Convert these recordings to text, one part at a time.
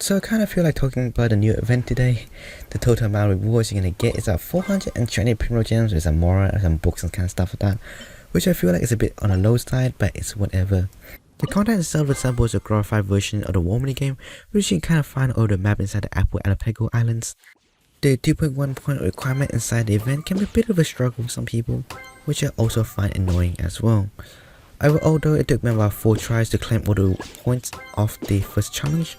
So I kind of feel like talking about the new event today. The total amount of rewards you're gonna get is 420 Primo Gems with some Mora, some books and kind of stuff like that, which I feel like is a bit on the low side, but it's whatever. The content itself resembles a glorified version of the War game, which you can kind of find over the map inside the Apple and Pego Islands. The 2.1 point requirement inside the event can be a bit of a struggle for some people, which I also find annoying as well. Although it took me about 4 tries to claim all the points of the first challenge,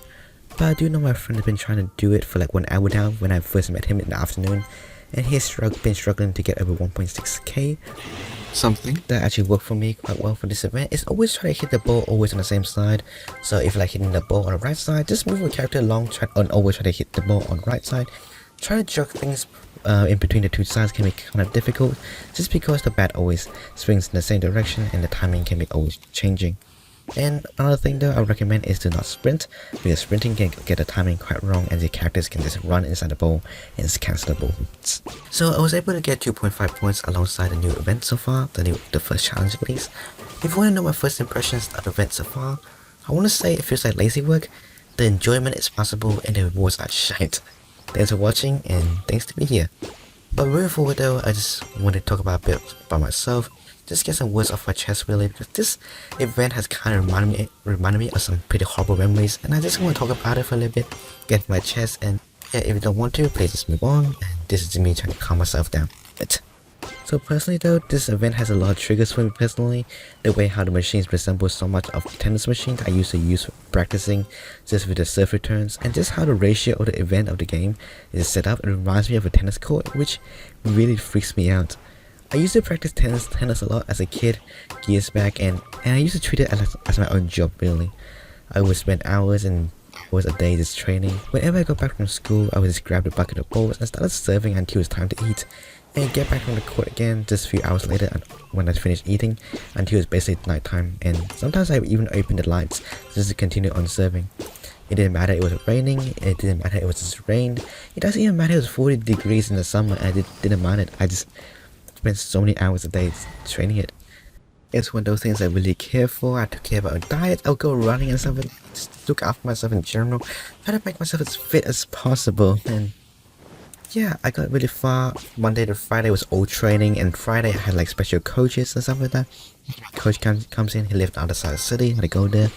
but I do know my friend has been trying to do it for like 1 hour now when I first met him in the afternoon, and he's been struggling to get over 1.6k. Something that actually worked for me quite well for this event is always try to hit the ball always on the same side. So if you like hitting the ball on the right side, just move your character along and always try to hit the ball on the right side. Try to juggle things in between the two sides can be kind of difficult just because the bat always swings in the same direction and the timing can be always changing. And another thing though I recommend is to not sprint, because sprinting can get the timing quite wrong and the characters can just run inside the ball and it's cancelable. So I was able to get 2.5 points alongside the new event so far, the first challenge at least. If you want to know my first impressions of the event so far, I want to say it feels like lazy work, the enjoyment is possible and the rewards are shite. Thanks for watching and thanks to be here. But moving forward though, I just want to talk about a bit about myself. Just get some words off my chest really, because this event has kind of reminded me of some pretty horrible memories, and I just want to talk about it for a little bit, get my chest, and yeah, if you don't want to, please just move on, and this is me trying to calm myself down a bit. So personally though, this event has a lot of triggers for me personally, the way how the machines resemble so much of the tennis machines I used to use for practicing, just with the serve returns, and just how the ratio of the event of the game is set up. It reminds me of a tennis court, which really freaks me out. I used to practice tennis a lot as a kid, years back, and I used to treat it as my own job really. I would spend hours and hours a day just training. Whenever I got back from school, I would just grab the bucket of balls and started serving until it was time to eat, and get back on the court again just a few hours later when I finished eating, until it's basically night time, and sometimes I would even open the lights just to continue on serving. It didn't matter it was raining, it didn't matter it was just rained, it doesn't even matter it was 40 degrees in the summer, and I didn't mind it. I just spent so many hours a day training it. It's one of those things I really care for. I took care about a diet, I'll go running and stuff, and just look after myself in general, try to make myself as fit as possible. And yeah, I got really far. Monday to Friday was all training, and Friday I had like special coaches and stuff like that. Coach comes in, he lived on the other side of the city, I had to go there.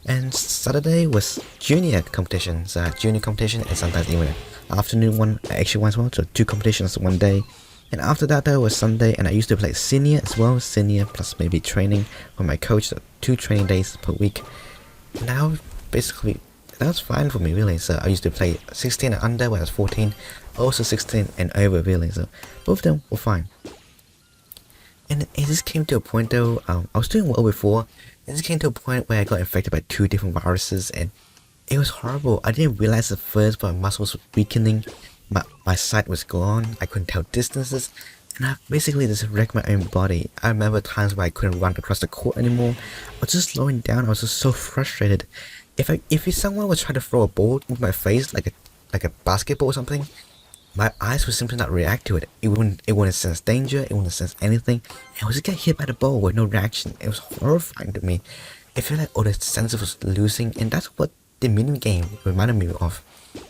And Saturday was junior competitions, junior competition, and sometimes even afternoon one, actually one as well, so 2 competitions one day. And after that there was Sunday, and I used to play senior as well, senior plus maybe training with my coach, so 2 training days per week. Now basically that was fine for me really, so I used to play 16 and under when I was 14, also 16 and over really, so both of them were fine. And it just came to a point though, I was doing well before, and it just came to a point where I got infected by 2 different viruses, and it was horrible. I didn't realize at first, but my muscles were weakening. My sight was gone, I couldn't tell distances, and I basically just wrecked my own body. I remember times where I couldn't run across the court anymore. I was just slowing down, I was just so frustrated. If someone was trying to throw a ball with my face, like a basketball or something, my eyes would simply not react to it. It wouldn't sense danger, it wouldn't sense anything. I would just get hit by the ball with no reaction. It was horrifying to me. It felt like all the senses was losing, and that's what the mini game reminded me of.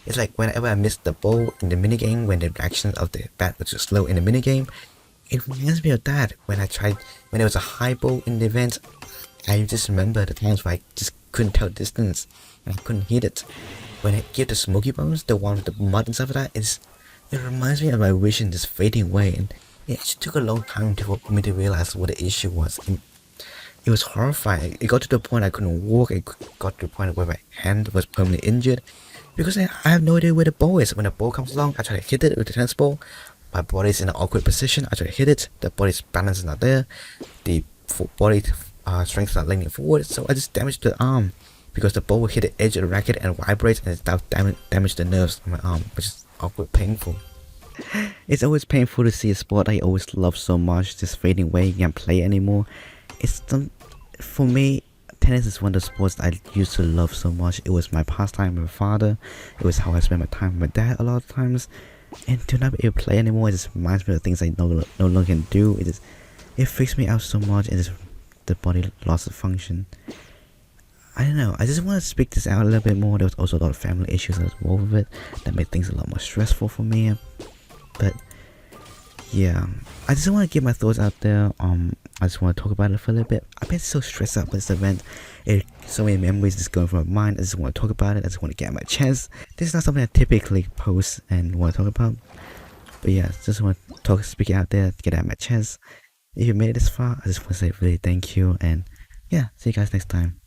It's like whenever I missed the ball in the minigame, when the reaction of the bat was just slow in the minigame, it reminds me of that. When there was a high ball in the event, I just remember the times where I just couldn't tell distance and I couldn't hit it. When I give the smoky bones, the one with the mud and stuff like that, it reminds me of my vision just fading away, and it actually took a long time for me to realize what the issue was. And it was horrifying. It got to the point I couldn't walk, it got to the point where my hand was permanently injured. Because I have no idea where the ball is. When the ball comes along, I try to hit it with the tennis ball. My body's in an awkward position, I try to hit it. The body's balance is not there. The body strength is not leaning forward, so I just damaged the arm. Because the ball will hit the edge of the racket and vibrate, and it damaged the nerves on my arm, which is awkward, painful. It's always painful to see a sport I always loved so much just fading away, you can't play anymore. For me, tennis is one of the sports I used to love so much. It was my pastime with my father. It was how I spent my time with my dad a lot of times. And to not be able to play anymore, it just reminds me of the things I no longer can do. It freaks me out so much, and the body lost its function. I don't know. I just want to speak this out a little bit more. There was also a lot of family issues as well with it that made things a lot more stressful for me. But yeah, I just want to get my thoughts out there. I just want to talk about it for a little bit. I've been so stressed out by this event. So many memories just going through my mind. I just want to talk about it. I just want to get out my chest. This is not something I typically post and want to talk about. But yeah, just want to speak it out there, get out my chest. If you made it this far, I just want to say really thank you. And yeah, see you guys next time.